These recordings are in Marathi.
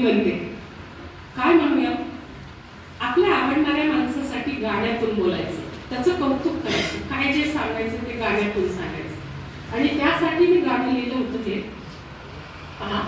म्हणते. काय म्हणूया? आपल्या आवडणाऱ्या माणसासाठी गाण्यातून बोलायचं, त्याचं कौतुक करायचं, काय जे सांगायचं ते गाण्यातून सांगायचं. आणि त्यासाठी मी गाणं लिहिलं होतं ते पहा.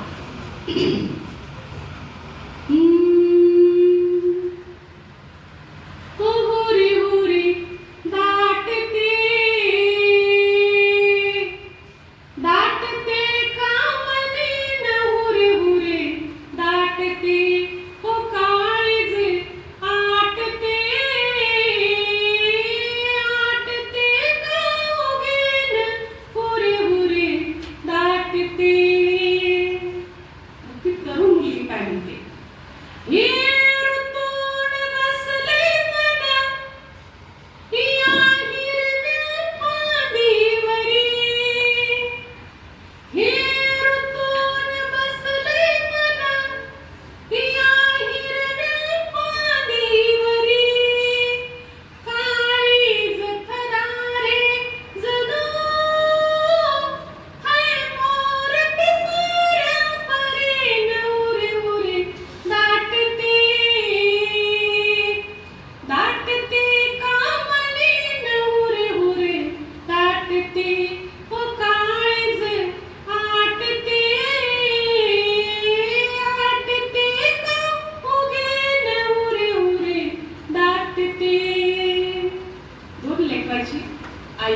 आई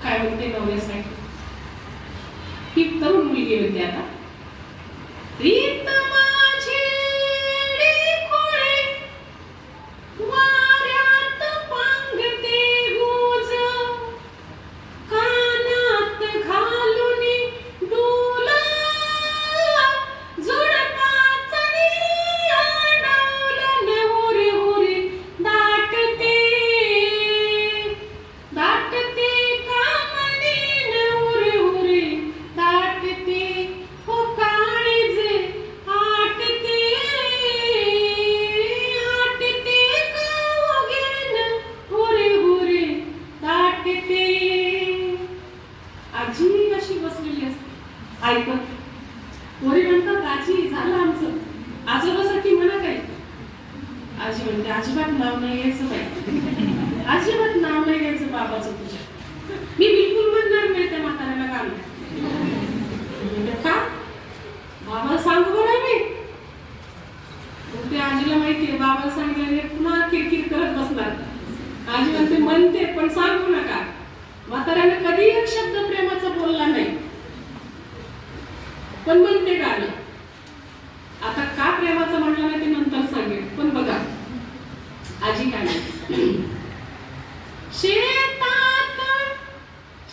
काय म्हणते नवऱ्यासाठी? ही तरुण मुलगी म्हणते आता, रीत माझी खोळे वाऱ्यात पांगते गुज, कानात घालून डोला जोडपाचा डावलन होरे होरे दाटते दाटते कामनीन होरे होरे दाटते हो काळीज आटते आटते कावगेन होरे होरे दाटते. आजी अशी बसलेली असते ऐकत. पोरी म्हणतात आजी झालं आमचं, आजोबासाठी म्हणा काही. आजी म्हणते अजिबात नाव नाही घ्यायचं बाई, अजिबात नाव नाही घ्यायचं बाबाचं तुझ्या. मी बिलकुल म्हणणार नाही त्या म्हाताऱ्याला काम. का बाबा सांगू बरं मी. ते आजीला माहितीये बाबा सांगितल्याने पुन्हा किरकिर करत बसणार. आजी म्हणते म्हणते पण सांगू नका. म्हाताऱ्याने कधी एक शब्द प्रेमाचा बोलला नाही, पण म्हणते गाणं. आता का प्रेमाचं म्हणलं नाही ते नंतर सांगेल, पण बघा आजी काय म्हणते. शेतात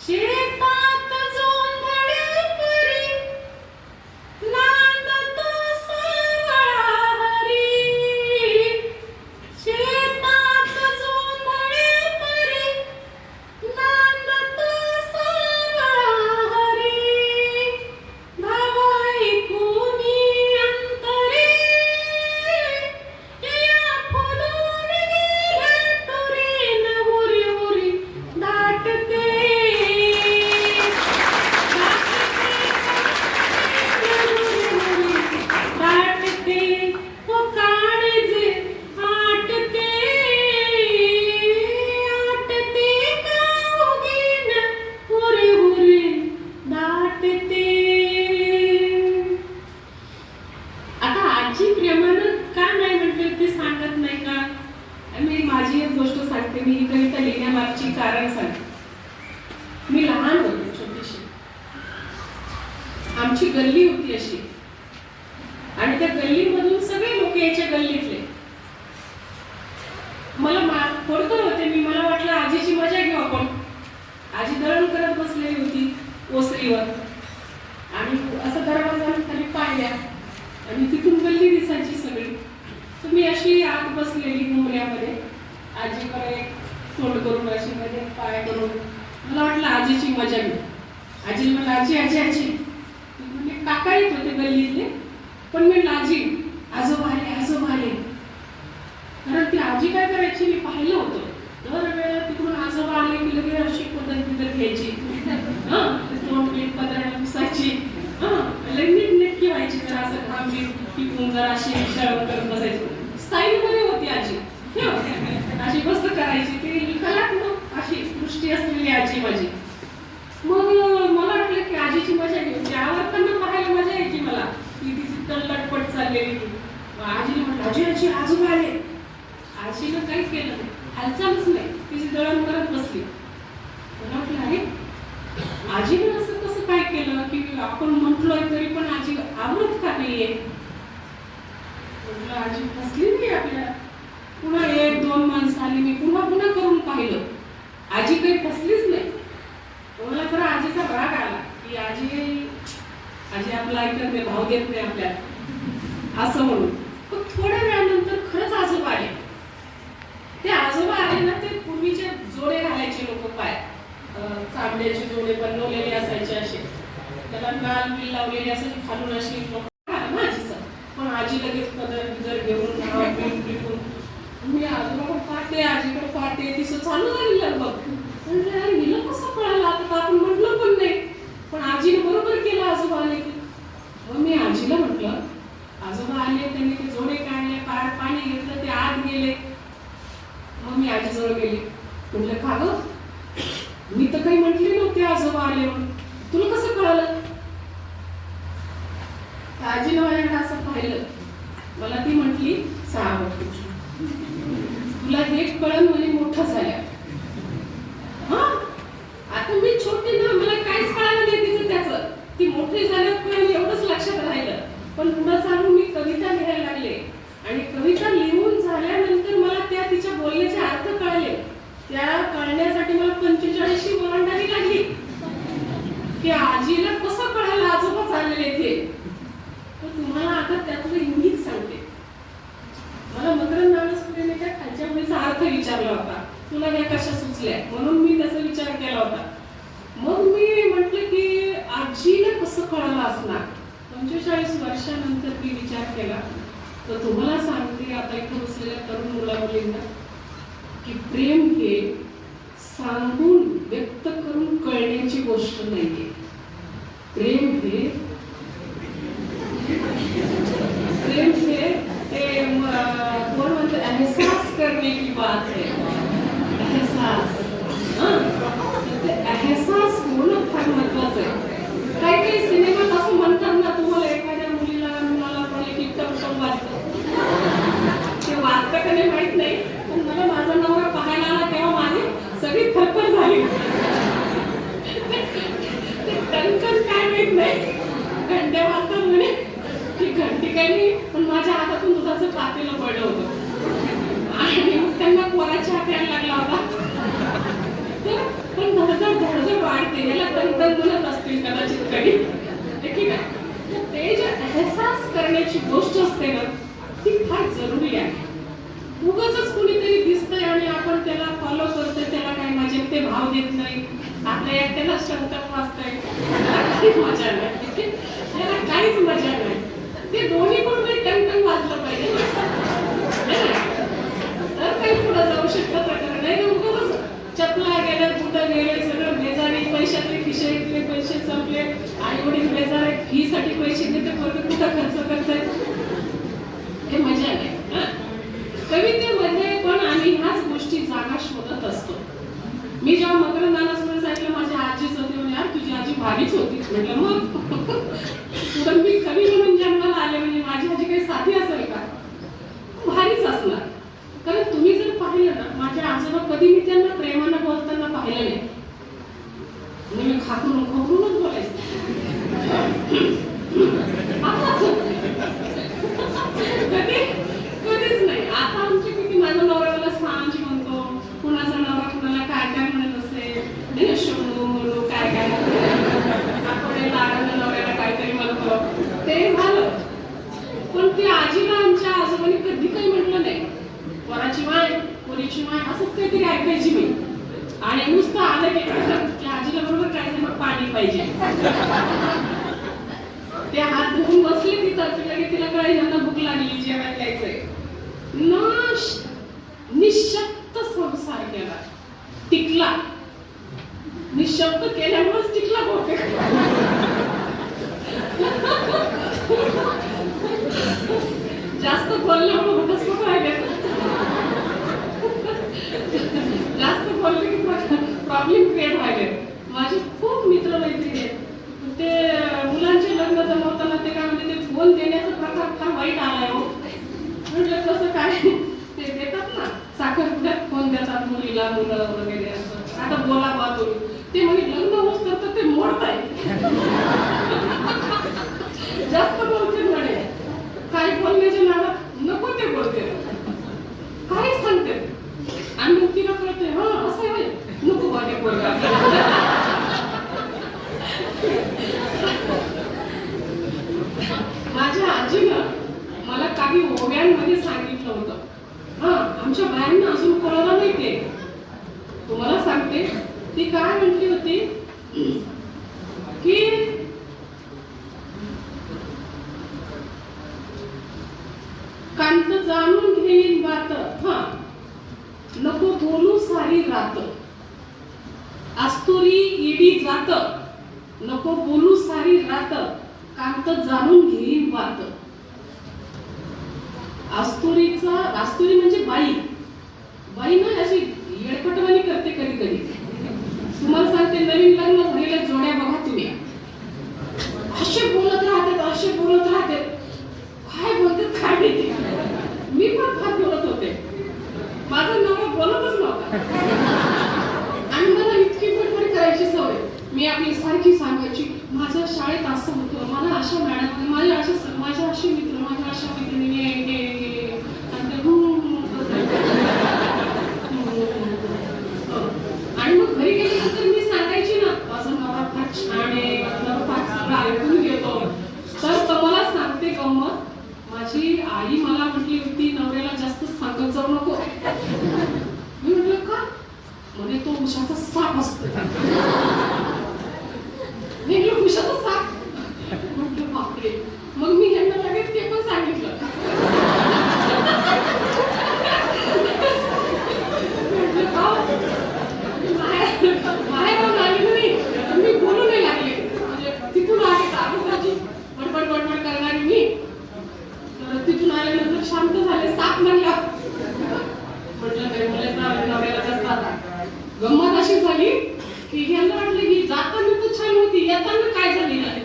शेतात जोंधळ्या परी नांदतो सावळा हरी, शेतात जोंधळ्या परी नांदतो सावळा हरी, धावाई कोणी अंतरी या फुलून गेल्या तुरीन हुरी हुरी दाटते दाटते हो काळजे आटते आटते कावगीन हुरी हुरी दाटते. आता आजी प्रेमानं का नाही म्हटलं ते सांगत नाही का? मी माझी एक गोष्ट सांगते. मी ही कविता लिहिण्यामागची कारण सांगते. मी लहान होते छोटीशी, आमची गल्ली होती अशी, आणि त्या गल्लीमधून सगळे लोक यायचे गल्लीतले. मला खोडकर होते मी, मला वाटलं आजीची मजा घेऊ आपण. आजी दळण करत बसलेली होती ओसरीवर, आणि असं दरवाजाने खाली पाहिल्या आणि तिथून गल्ली दिसायची सगळी. तर मी अशी आत बसलेली गुमऱ्यामध्ये, आजीकडे तोंड करून अशी मध्ये पाय करून. मला वाटलं आजीची मजा घेऊ. आजी म्हणलं आजी आजी आजी. म्हणजे काका येत होते गल्लीतले, पण म्हणलं आजी आजोबा आले आजोबा आले. कारण ती आजी काय करायची मी पाहिलं होतं, दरवेळेला तिकडून आजोबा आले की लगेच अशी पदर घ्यायची, तोंड पीठ पदराला पुसायची, नीट नेटकी व्हायची, जरा असं घाम बीम टिपून जरा अशी दळण करत बसायची. स्टाईलमध्ये होती आजी. अशी मस्त करायची. ती कलात्मक अशी दृष्टी असलेली आजी माझी. मग मला वाटलं की आजीची मजा घेऊ. आवडताना पाहायला मजा यायची मला. ती तिची तल्लटपट चाललेली. आजीने म्हटलं आजी आजी आजोबा आले. आजीनं काही केलं नाही, हालचालच नाही, तिची दळण करत बसली. मला वाटलं अरे आजीनं असं कसं काय केलं की आपण म्हटलोय तरी पण आजी आवडत का नाहीये. म्हटलं आजी फसली नाही आपल्याला. पुन्हा 1-2 माणसं आली. मी पुन्हा पुन्हा करून पाहिलं, आजी काही फसलीच नाही. मला जरा आजीचा राग आला की आजी आपला ऐकत नाही, भाव देत नाही आपल्याला असं म्हणून. पण थोड्या वेळानंतर खरंच आजोबा आले. ते आजोबा आले ना, ते पूर्वीचे जोडे घालायचे लोक पाय, चांबड्याचे जोडे बनवलेले असायचे असे, त्याला नाल बिल लावलेली असायची खालून अशी आजीचं. पण आजी लगेच पदर बिदर घेऊन मी आजोबा पाहते, आजीकडे पाहते, तिचं चालू झालेलं बघ. म्हणजे हिला कसं कळालं आता, आपण म्हटलं पण नाही. पण आजीने बरोबर केलं आजोबा आले की. मग मी आजीला म्हटलं आजोबा आले, त्यांनी ते जोडे काढले, पायात पाणी घेतलं, ते आत गेले. मग मी आजीजवळ गेली. म्हटलं का गं, मी तर काही म्हटले नव्हते आजोबा आले म्हणून, तुला कसं कळालं. आजीनं माझ्याकडे असं पाहिलं. मला ती म्हटली 6 वर्ष तुला हे कळण म्हणजे मोठं झाल्या. हा आता मी छोटी ना, मला काहीच कळालं नाही तिचं त्याचं. ती मोठी झाल्यावर कळलं एवढंच लक्षात राहिलं. पण पुढे चालून मी कविता लिहायला लागले आणि कविता लिहून झाल्यानंतर मला त्या तिच्या बोलण्याचे अर्थ कळले. त्या कळण्यासाठी मला 45 ओलांडावी लागली की आजीला कसं कळालं आजोबा चाललेले ते. तर तुम्हाला आता त्यातलं इंग्लिश सांगते. मला मकरंद नानसपुरेने त्या खालच्या मुलीचा अर्थ विचारला होता, तुला या कशा सुचल्या, म्हणून मी त्याचा विचार केला होता. मग मी म्हटलं की आजीला कसं कळालं असणार. 45 वर्षानंतर मी विचार केला. तर तुम्हाला सांगते आता इथे बसलेल्या तरुण मुला-मुलींना की प्रेम हे सांगून व्यक्त करून कळण्याची गोष्ट नाहीये. प्रेम हे कोण म्हणते एहसास करने की बात है. एहसास, एहसास होणं फार महत्वाचं आहे. काही काही सिनेमात असं म्हणतात ना, तुम्हाला एखाद्या मुलाला पडले की टपटप वाजतं. ते वाजतं का नाही माहित नाही, पण मला माझा नवरा पाहायला आला तेव्हा माझी सगळी थरथर झाली. ते टणकन काय माहित नाही, घंट्या वाजतात म्हणे. ती घंटी काही नाही, पण माझ्या हातातून दुधाचं पातेलं पडलं होतं आणि मग त्यांना कोराच्या हात यायला लागला होता. पण धडधड वाढते, याला टणटण म्हणत असतील कदाचित कधी. ठीक आहे, ते जे एहसास करण्याची गोष्ट असते ना, ती फार जरुरी आहे. उगाचच कुणीतरी दिसतंय आणि आपण त्याला फॉलो करतोय, त्याला काय मजा, ते भाव देत नाही, आपल्या एकट्याला टणटण वाजतंय, काहीच मजा नाही, त्याला काहीच मजा नाही. ते दोन्ही पण टणटण वाजलं पाहिजे तर काही पुढे जाऊ शकतं प्रकरण नाही. उगाच चपला गेल्या, कुठं गेले, सगळं बेजारी, पैशातले खिशातले पैसे संपले, आई वडील बेजार फी साठी पैसे देते, कुठं खर्च करतायत, हे मजा नाही. कवितेमध्ये पण आम्ही ह्याच गोष्टी जागा शोधत असतो. मी जेव्हा मकरंद नानसपुरेचं ऐकलं, माझ्या आजीच होती म्हणजे यार तुझी आजी भारीच होती. म्हटलं मग पुढे मी कवी म्हणून जन्माला आले म्हणजे माझी आजी काही साधी असेल का, भारीच असणार. कारण तुम्ही जर पाहिलं ना, माझ्या आजोबा कधी मी त्यांना प्रेमानं बोलताना पाहिलं नाही. मी खाकरून खोकरूनच बोलायचं. कधीच नाही. आता आमची किती, माझा नवरा मला सांजी म्हणतो, कुणाचा नवरा कुणाला काय काय म्हणत असेल, शोनू म्हणू काय काय आपण लाडानं नवऱ्याला काहीतरी म्हणतो, ते झालं. पण ते आजीला आमच्या आजोबांनी कधी काही म्हटलं नाही. वराची माय, पोरीची माय असंच काहीतरी ऐकायची मी. आणि नुसतं आलं की आजीला बरोबर काय झालं, पाणी पाहिजे. ते हात धुवून बसले तिथं, तिला कळायला भूक लागली, जेवायला द्यायचंय. निशब्द संसार केला, टिकला. निशब्द केल्यामुळेच टिकला बहुतेक. जास्त बोलल्यामुळे घटस्फोट व्हायले. जास्त बोलले की प्रॉब्लेम क्रिएट व्हायले. माझे खूप मित्र मैत्रिणी आहेत. ते मुलांचे लग्न जमवताना ते काय म्हणते, ते फोन देण्याचा प्रकार फार वाईट आलाय हो. म्हटलं कसं काय, ते देतात ना साखरपुड्यात फोन देतात मुलीला, मुलं वगैरे असं. आता बोला बा तुम्ही. ते म्हणजे लग्न होत तर ते मोडताय. जास्त बोलते म्हणे, काय बोलण्याच्या नादात नको ते बोलते, काय सांगते. आणि मग तिला कळते, हा असं आहे नको माझे पोरगा. माझ्या आजीनं मला काही ओव्यांमध्ये सांगितलं होतं. हा, आमच्या बायांना अजून कळलं नाही ते. तुम्हाला सांगते, ती काय म्हटली होती की कांत जाणून घेईन बात, हा नको बोलू सारी रात. आस्तुरी इडी जात, नको बोलू सारी रात. कांत जाणून घेईन बात. आस्तुरी म्हणजे बाई. बाई ना अशी येडपटवाणी करते कधी कधी. तुम्हाला सांगते, नवीन लग्न झालेल्या जोड्या बघा तुम्ही, असे बोलत राहतात, असे बोलत राहतात. काय बोलतात काय माहिती. मी पण फार बोलत होते, माझा नवरा बोलतच नव्हता. आणि मला इतकी बडबड करायची सवय. मी आपली सारखी सांगायची, माझ्या शाळेत असं होतं, मला अशा मॅडम, माझ्या असे मित्र, माझ्या अशा मैत्रिणी. आणि मग घरी गेल्यानंतर मी सांगायची ना, माझा नवरा फार छान आहे, माझा फार चांगला ऐकून घेतो. तर तुम्हाला सांगते गंमत, माझी आई मला म्हटली होती, नवऱ्याला जास्त सांगत जाऊ नको. मी म्हटलं का? म्हणे तो उशाचा साप असतो. मी उशाचा साप म्हटलं बापरे. मग मी यांना लगेच ते पण सांगितलं. बाहेर आली नाही, मी बोलू नाही लागले. म्हणजे तिथून आले आजूबाजी बडबड करणारी मी. तर तिथून आल्यानंतर शांत झाले. साप म्हणला. म्हटलं काय मुलांना नवऱ्याला जास्त. आता गंमत अशी झाली की यांना वाटलं की जाताना तर छान होती, येताना काय झाली नाही.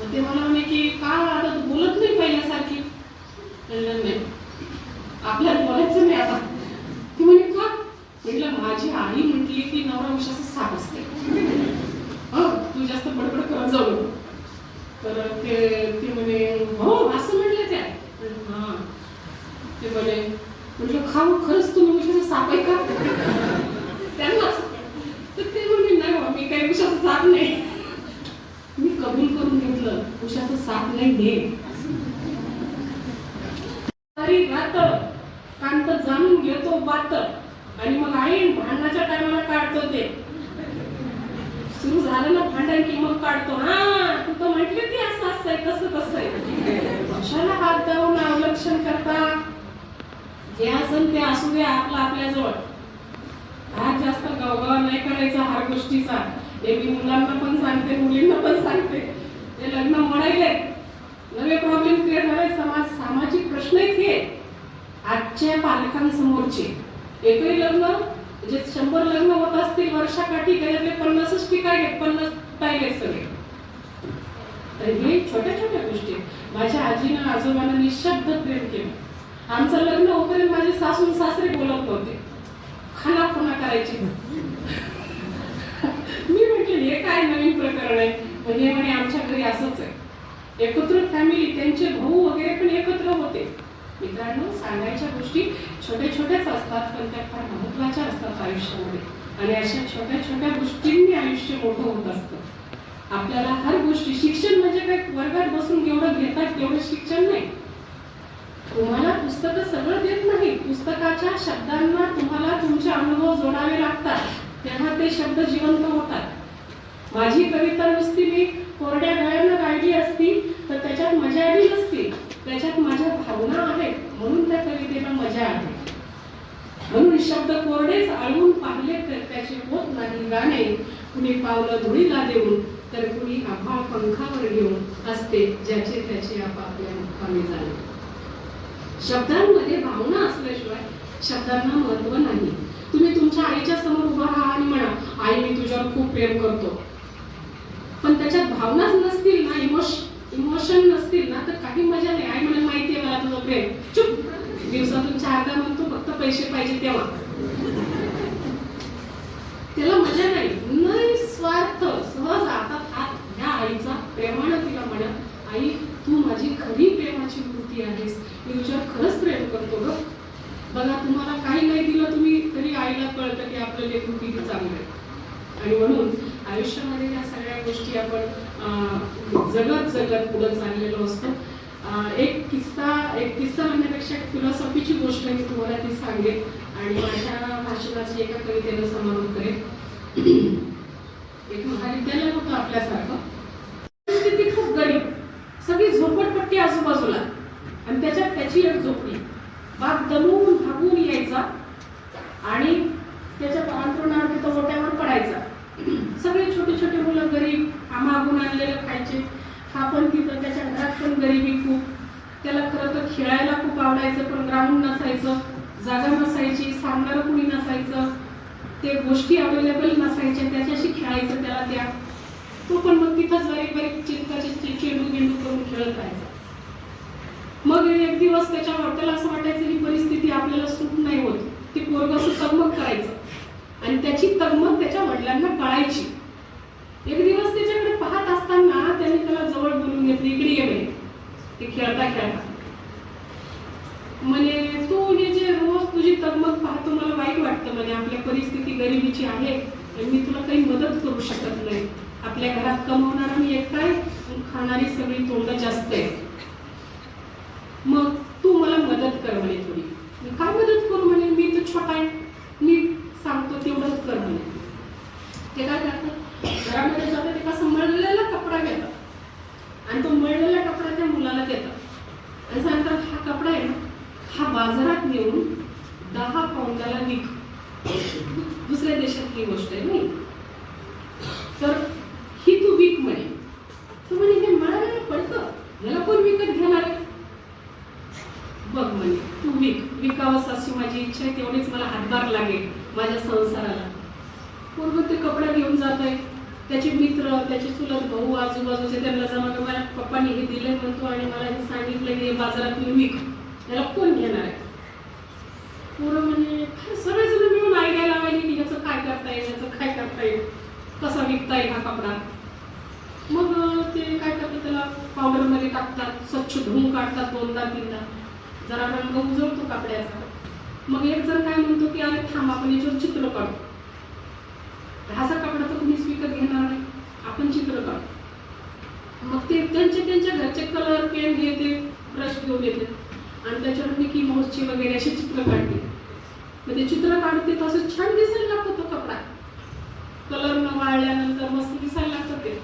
मग ते मला म्हणे की का आता तू बोलत नाही पहिल्यासारखी. म्हणलं नाही, आपल्याला बोलायचं नाही आता. ती म्हणे का? म्हटलं माझी आई म्हटली की नवरा उशाचा साप असते, तू जास्त बडबड करत जाऊ. तर ते म्हणे हो असं म्हटलं त्या. हा, ते म्हणे, म्हटलं खाऊ खरंच तुम्ही उशाचा साप आहे का? त्यांनाच. तर ते म्हणे नाही बा, मी काही उशाचा साप नाही. मी कबूल करून घेतलं, उशाचा साप नाही घे. सारी रात कांत जाणून घेतो बात. आणि मग आई भांडणाच्या टायमाला काढतो. ते सुरू झालं ना भांडण की मग काढतो. हा, तू तर म्हटली ती असं असं आहे, कसं कसं आहे. कशाला हात धरून अवलक्षण करता. जे असेल ते असू दे, आपलं आपल्याजवळ. हात जास्त गावगावा नाही करायचा हर गोष्टीचा. हे मी मुलांना पण सांगते, मुलींना पण सांगते. ते लग्न मोडायले, नवे प्रॉब्लेम क्रिएट व्हायला, सामाजिक प्रश्न आहेत हे आजच्या पालकांसमोरचे. एकही लग्न म्हणजे 100 लग्न होत असतील वर्षाकाठी, त्याच्यातले 50च टिकायले, 50 पाहिले सगळे. तर हे छोट्या छोट्या गोष्टी. माझ्या आजीनं आजोबांना निशब्द प्रेम केलं. आमचं लग्न होईपर्यंत माझे सासू सासरे बोलत नव्हते, खानाखुणा करायची. मी म्हटलं हे काय नवीन प्रकरण आहे. म्हणजे म्हणे आमच्या घरी असंच आहे. एकत्र फॅमिली, त्यांचे भाऊ वगैरे पण एकत्र होते. मित्रांनो, सांगायच्या गोष्टी छोट्या छोट्याच असतात, पण त्या फार महत्त्वाच्या असतात आयुष्यामध्ये. आणि अशा छोट्या छोट्या गोष्टींनी आयुष्य मोठं होत असतं. आपल्याला हर गोष्टी, शिक्षण म्हणजे काय वर्गात बसून जेवढं घेतात तेवढं शिक्षण नाही. तुम्हाला पुस्तकं सगळं देत नाही. पुस्तकाच्या शब्दांना तुम्हाला तुमचे अनुभव जोडावे लागतात, तेव्हा ते शब्द जिवंत होतात. माझी कविता नुसती मी कोरड्या गळ्यानं गायली असती तर त्याच्यात मजा आली नसती. त्याच्यात माझ्या भावना आहेत, म्हणून त्या कवितेला मजा आहे. म्हणून शब्द कोरडेच आळून पाहिले तर त्याचे होत नाही गाणे. कुणी पावलं धुळीला देऊन, तर कुणी आभाळ पंखावर घेऊन. असते ज्याचे त्याचे आपापल्या मुक्कामी झाले. शब्दांमध्ये भावना असल्याशिवाय शब्दांना महत्व नाही. तुम्ही तुमच्या आईच्या समोर उभा राहा आणि म्हणा, आई मी तुझ्यावर खूप प्रेम करतो, पण त्याच्यात भावनाच नसतील ना, इमोशन नसतील ना, तर काही मजा नाही. आई मला माहितीये मला तुझं प्रेम, चुप. दिवसातून 4दा म्हणतो, फक्त पैसे पाहिजे तेव्हा. त्याला मजा नाही. निस्वार्थ सहज हातात हात ह्या आईचा प्रेमानं तिला म्हणा, आई तू माझी खरी प्रेमाची मूर्ती आहेस, मी तुझ्यावर खरंच प्रेम करतो ग. बघा तुम्हाला काही नाही दिलं तुम्ही तरी आईला कळतं की आपलं लेकरू किती चांगलं आहे. आणि म्हणून आयुष्यामध्ये या सगळ्या गोष्टी आपण जगत जगत पुढे चाललेलो असतो. एक किस्सा म्हणण्यापेक्षा फिलॉसॉफीची गोष्ट मी तुम्हाला ती सांगेन आणि माझ्या भाषणाची एका कवितेनं समारोप करेन. एक महाविद्यालय होतं आपल्यासारखं, परिस्थिती खूप गरीब, सगळी झोपडपट्टी आजूबाजूला आणि त्याच्यात त्याची एक झोपडी. बाप दमून भागून यायचा आणि त्याच्या अंतरुणावर तिथं ओट्यावर पडायचा. सगळे छोटे छोटे मुलं गरीब, मागून आणलेलं खायचे. हा पण तिथं त्याच्या घरात पण गरिबी खूप. त्याला खरं तर खेळायला खूप आवडायचं, पण ग्राउंड नसायचं, जागा नसायची, सांगणारं कुणी नसायचं, ते गोष्टी अवेलेबल नसायच्या, त्याच्याशी खेळायचं त्याला तो पण मग तिथंच बारीक बारीक चिंताचे चेंडू गेंडू करून खेळत राहायचा. मग एक दिवस त्याला असं वाटायचं की परिस्थिती आपल्याला सूट नाही होत. ते पोरगं असं तगमग करायचं आणि त्याची तगमग त्याच्या वडिलांना कळायची. एक दिवस त्याच्याकडे पाहत असताना त्यांनी त्याला जवळ बोलून घेतले, इकडे ये म्हणे. ते खेळता खेळता म्हणे, तू हे जे रोज तुझी तगमग पाहतो मला वाईट वाटतं म्हणे. आपल्या परिस्थिती गरिबीची आहे आणि मी तुला काही मदत करू शकत नाही. आपल्या घरात कमवणारा मी एकटा आहे, खाणारी सगळी तोंड जास्त आहे. मग तू मला मदत कर म्हणे थोडी. काय मदत करू म्हणे, मी तर छोटा आहे, मी सांगतो तेवढंच कर म्हणे. ते काय करतात, घरामध्ये जातात, एक असं मळलेला कपडा घेतात आणि तो मळलेला कपडा त्या मुलाला देतात आणि सांगतात, हा कपडा आहे ना, हा बाजारात नेऊन 10 पाऊंडाला विक. दुसऱ्या देशातली गोष्ट आहे नाही, तर ही तू विक म्हणे. तो म्हणे, हे मळायला पडतं, याला कोण विकत घेणार आहे? बघ म्हणे, तू विकावंस अशी माझी इच्छा आहे, तेवढीच मला हातभार लागेल माझ्या संसाराला. पूर्व ते कपडा घेऊन जात आहे. त्याचे मित्र, त्याचे चुलत भाऊ आजूबाजूचे त्यांना जमा, माझ्या पप्पांनी हे दिले म्हणतो आणि मला हे सांगितलं की बाजारात मी विक, याला कोण घेणार आहे? पोरं म्हणे, सगळेजण मिळून आयडिया लावायली की ह्याचं काय करता येईल, ह्याचं काय करता येईल, कसा विकता येईल हा कपडा. मग ते काय करतात, त्याला पावडरमध्ये टाकतात, स्वच्छ धुवून काढतात 2दा 3दा, जरा रंग उजळतो कपड्याचा. मग एक जण काय म्हणतो की अरे थांब, आपण याच्यावर चित्र काढू. असा कपडा तर कुणीच विकत घेणार नाही, आपण चित्र काढू. मग ते त्यांच्या घरचे कलर, पेन हे ते ब्रश घेऊन येते आणि त्याच्यावर मिकी माऊसची वगैरे अशी चित्र काढते. मग ते चित्र काढते तसं छान दिसायला लागतो तो कपडा. कलर न वाळल्यानंतर मस्त दिसायला लागतं ते.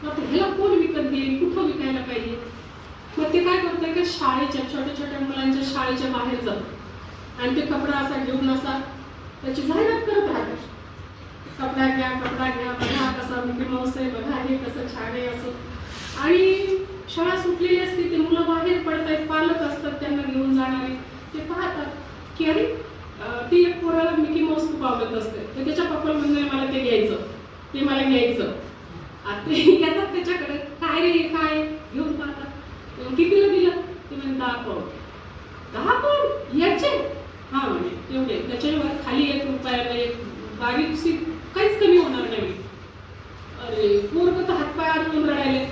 मग ह्याला कोण विकत घेईल, कुठं विकायला पाहिजे? मग ते काय करतंय की शाळेच्या छोट्या छोट्या मुलांच्या शाळेच्या बाहेर जातो आणि ते कपडा असा घेऊन असा त्याची जाहिरात करत राहतात. कपडा घ्या, बघा कसा मिकी माऊस आहे, बघा हे कसं छान आहे असं. आणि शाळा सुटलेली असते, ते मुलं बाहेर पडतात, पालक असतात त्यांना घेऊन जाणारे, ते पाहतात की अरे ती एक पोराला मिकी माऊस खूप आवडत असते, तर त्याच्या पप्पाला म्हणणे मला ते घ्यायचं, ते मला घ्यायचं. आता ते येतात त्याच्याकडे, काय रे काय घेऊन पाहतात. कितीला दिलं? ते म्हणजे 10 पाऊंड. 10 पाऊंड याचे? हा म्हणे तेवढे. त्याच्यावर खाली 1 रुपयाला एक बारीकशी काहीच कमी होणार नाही. अरे पोरगं तर हातपाय आडवून रडायले.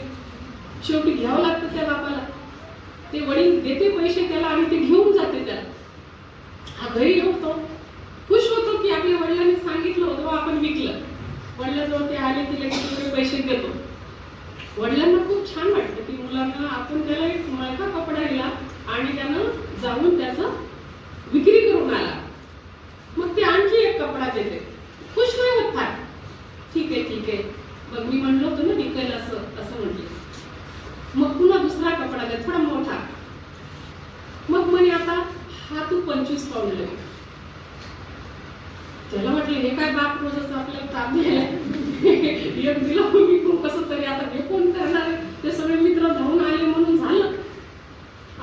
शेवटी घ्यावं लागतं त्या बापाला. ते वडील देते पैसे त्याला आणि ते घेऊन जाते त्याला. हा घरी होतो, खुश होतो की आपल्या वडिलांनी सांगितलं होतं आपण विकलं. वडिलांजवळ ते आले की लगेच पैसे देतो. वडिलांना खूप छान वाटतं की मुलांना आपण त्याला एक मळका कपडा दिला आणि त्यानं जाऊन त्याचं विक्री करून आला. मग ते आणखी एक कपडा देते. खुश नाही होत फार. ठीक आहे मग मी म्हणलो होतो ना विकेल असं म्हटलं. मग पुन्हा दुसरा कपडा द्या, थोडा मोठा. मग म्हणे आता हा तू 25 पाऊंड लागेल. त्याला म्हटलं हे काय बाप रोजच आपल्याला ताप द्यायला एक दिला मी कसं तरी आता हे कोण करणार आहे? ते सगळे मित्र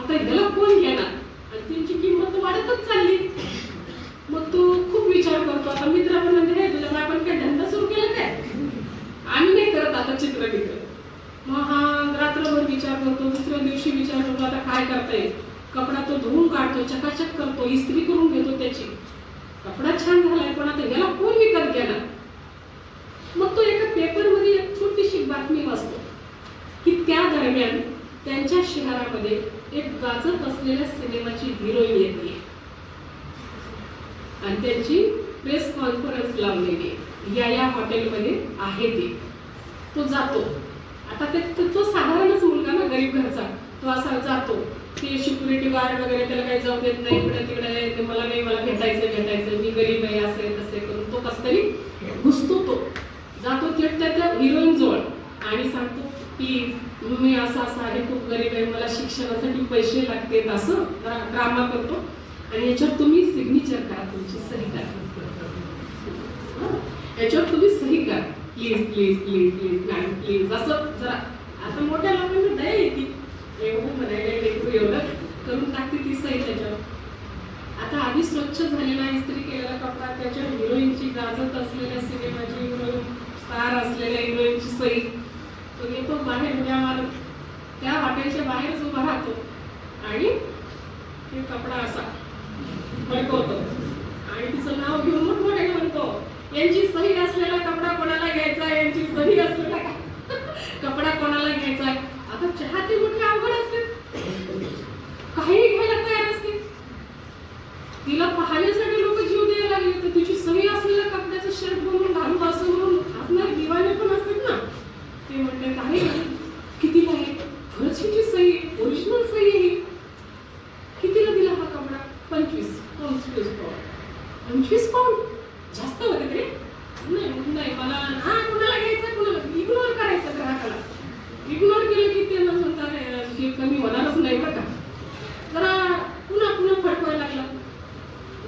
आता ह्याला कोण घेणार, आणि त्यांची किंमत वाढतच चालली. मग तो खूप विचार करतो. आता मित्र पण म्हणते, हे तुझ्या आपण काय धंदा सुरू केला काय, आम्ही नाही करत आता चित्र विकत. मग हा रात्रभर विचार करतो, दुसऱ्या दिवशी विचार करतो आता काय करता येईल. कपडा तो धुवून काढतो, चकाचक करतो, इस्त्री करून घेतो त्याची, कपडा छान झालाय, पण आता याला कोण विकत घेणार. मग तो एका पेपरमध्ये एक छोटीशी बातमी वाचतो की त्या दरम्यान त्यांच्या शहरामध्ये एक गाजत असलेल्या सिनेमाची हिरोईन येते आणि त्यांची प्रेस कॉन्फरन्स लावलेली या हॉटेलमध्ये आहे ती. तो जातो. आता तो साधारणच मुलगा ना, गरीब घरचा, तो असा जातो. ते सिक्युरिटी गार्ड वगैरे त्याला काही जाऊ देत नाही, इकडे तिकडे, मला नाही, मला भेटायचं, मी गरीब आहे, असे तसे करून तो कस तरी घुसतो. तो जातो त्या हिरोईन जवळ आणि सांगतो, प्लीज मी असं आहे, खूप गरीब आहे, मला शिक्षणासाठी पैसे लागतात, असं ड्रामा करतो. आणि याच्यावर तुम्ही सिग्नेचर करा, तुमची सही करा, याच्यावर तुम्ही सही करा, please please please please madam please, असं जरा. आता मोठ्या लोकांना दया येते, एवढं म्हणायला एवढं करून टाकते ती सही त्याच्यावर. आता आधी स्वच्छ झालेला इस्त्री केलेला कपडा, त्याच्या हिरोईनची गाजत असलेल्या सिनेमाची हिरोईन, स्टार असलेल्या हिरोईनची सही. तो येतो बाहेर उड्या मारत, त्या हॉटेलच्या बाहेरच उभा राहतो आणि ते कपडा असा फडकवतो आणि तिचं नाव घेऊन मग मोठे म्हणतो, यांची सही असलेला कपडा कोणाला घ्यायचा, यांची सही असलेला कपडा कोणाला घ्यायचा. आता चहा ते मोठे अवघड असते, काही घ्यायला तयार असते. तिला पाहण्यासाठी लोक जीव द्यायला लागले, तर तिची सही असलेल्या कपड्याचं शर्ट बनवून घालू असं म्हणून असणारे दिवाने पण असतात ना, ते म्हणतात आहे कितीला आहे, खरंच हिची सही, ओरिजिनल सही आहे. कितीला दिला हा कपडा, 25 पाऊंड. जास्त होते तरी नाही मला, हा कुणाला घ्यायचं, कुणाला इग्नोर करायचं, ग्राहकाला इग्नोर केलं की ते म्हणतात हे कमी होणारच नाही बरं का. जरा पुन्हा फडकवायला लागला,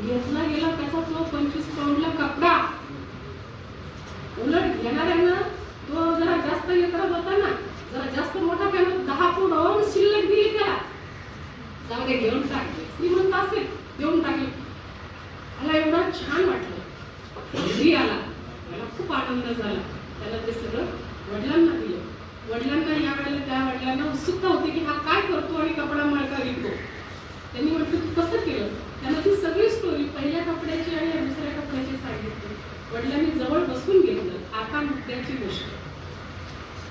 घेतला गेला त्याचा तो 25 पाऊंडला कपडा. उलट घेणाऱ्यांना तो जरा जास्त करत होता ना, जरा जास्त मोठा पॅनल 10 पाऊंड शिल्लक दिली त्याला, जाऊ दे घेऊन टाकले, श्रीमंत असेल घेऊन टाकले. मला एवढा छान वाटलं, घरी आला, मला खूप आनंद झाला. त्याला ते सगळं वडिलांना दिलं. वडिलांना यावेळेला त्या वडिलांना उत्सुकता होती की हा काय करतो आणि कपडा मळका विकतो. त्यांनी म्हटलं तू कसं केलं, त्यांना ती सगळी स्टोरी पहिल्या कपड्याची आणि दुसऱ्या कपड्याची सांगितली. वडिलांनी जवळ बसून घेतलं. आता मुद्द्याची गोष्ट,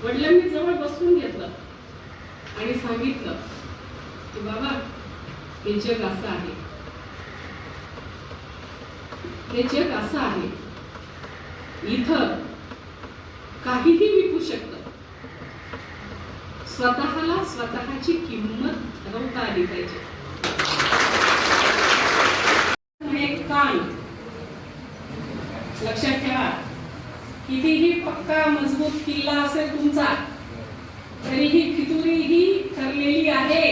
वडिलांनी जवळ बसून घेतलं आणि सांगितलं की बाबा हे जग असं आहे, हे जग असं आहे, इथं काहीही विकू शकतं, स्वतःला स्वतःची किंमत ठरवता आली पाहिजे. कान लक्षात ठेवा, कितीही पक्का मजबूत किल्ला असेल तुमचा, तरीही फितुरी ही ठरलेली आहे.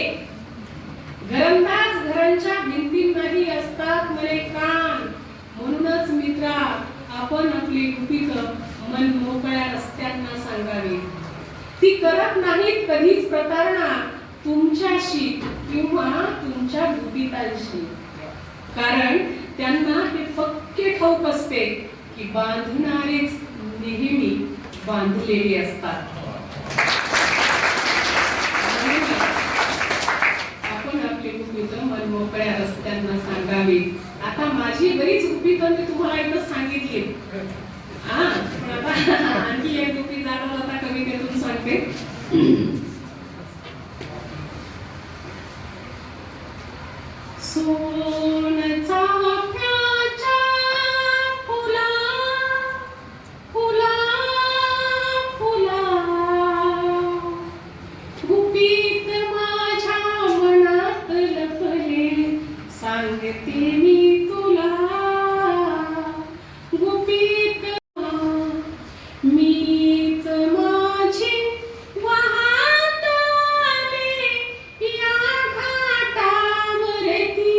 घरंदाज घरांच्या भिंतींनाही असतात म्हणे कान. म्हणूनच मित्रा, आपण आपली गुपित मन मोकळ्या रस्त्यांना सांगावी. ती करत नाहीत कधीच प्रतारणा तुमच्याशी किंवा तुमच्या गुपितांशी, कारण त्यांना हे पक्के ठाऊक असते की बांधणारेच नेहमी बांधलेले असतात. आपण आपली गुपितं मन मोकळ्या रस्त्यांना सांगावी. आता माझी बरीच गुपितं मी तुम्हाला एकदा सांगितली, पण आता आणखी एक गुपित जाता जाता कवितेतून सांगते. सोनचा सांगते मी तुला गुपित, मीच माझी वाहत आले या घाटावरती.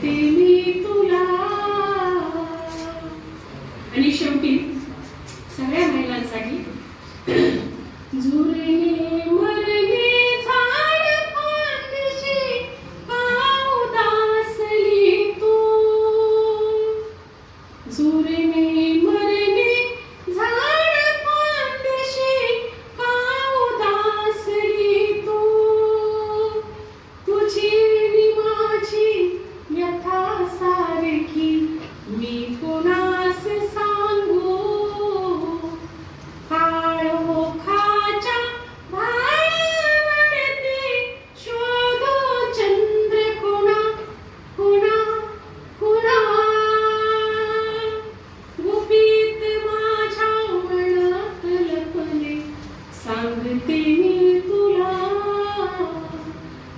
सांगते मी तुला. आणि शेवटी सगळ्या महिलांसाठी झुरणे मरणे झाड फांदीशी का उदासली तू. झुरणे मरणे झाड फांदीशी का उदासली तू. तुझी नि माझी व्यथा सारखी मी कोणास सांगू. काळोखाच्या भाळावरती शोधो चंद्र कुणा कुणा कुणा. गुपित माझ्या मनात लपले सांगते मी तुला.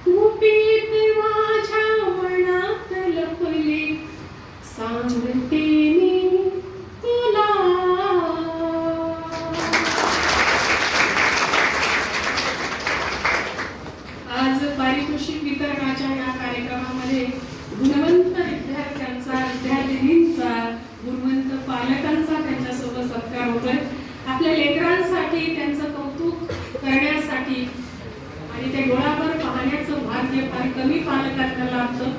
गुपित माझ्या मनात लपले सांगते मी तुला. आज पारितोषिक वितरणाच्या या कार्यक्रमामध्ये गुणवंत विद्यार्थ्यांचा, विद्यार्थिनींचा, गुणवंत पालकांचा त्यांच्यासोबत सत्कार होतोय. आपल्या लेकरांसाठी त्यांचं कौतुक करण्यासाठी आणि ते डोळ्यावर पाहण्याचं भाग्य फार कमी पालकांना लाभतं.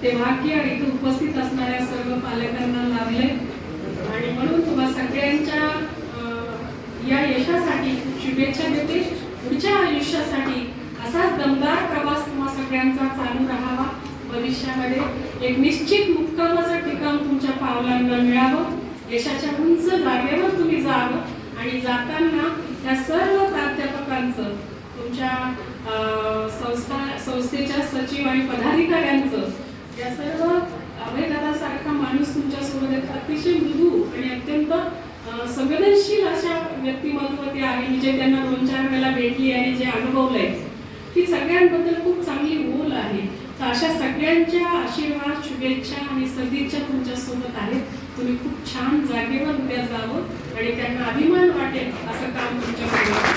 ते भाग्य इथे उपस्थित असणाऱ्या सर्व पालकांना लाभले. आणि म्हणून तुम्हा सगळ्यांच्या या यशासाठी शुभेच्छा देते. पुढच्या आयुष्यासाठी असाच दमदार प्रवास तुम्हा सगळ्यांचा चालू राहावा. भविष्यामध्ये एक निश्चित मुक्कामाचं ठिकाण तुमच्या पावलांना मिळावं. यशाच्या उंच जागेवर तुम्ही जावं आणि जाताना या सर्व प्राध्यापकांचं, तुमच्या संस्थेच्या सचिव आणि पदाधिकाऱ्यांचं, या सर्व अभयदादासारखा माणूस तुमच्यासोबत एक अतिशय मृदू आणि अत्यंत संवेदनशील अशा व्यक्तिमत्व ते आहे. मी जे त्यांना 2-4 वेळा भेटली आणि जे अनुभवलंय ती सगळ्यांबद्दल खूप चांगली ओढ आहे. तर अशा सगळ्यांच्या आशीर्वाद, शुभेच्छा आणि सदिच्छा तुमच्यासोबत आहेत. तुम्ही खूप छान जागेवर उद्या जावं आणि त्यांना अभिमान वाटेल असं काम तुमच्याकडे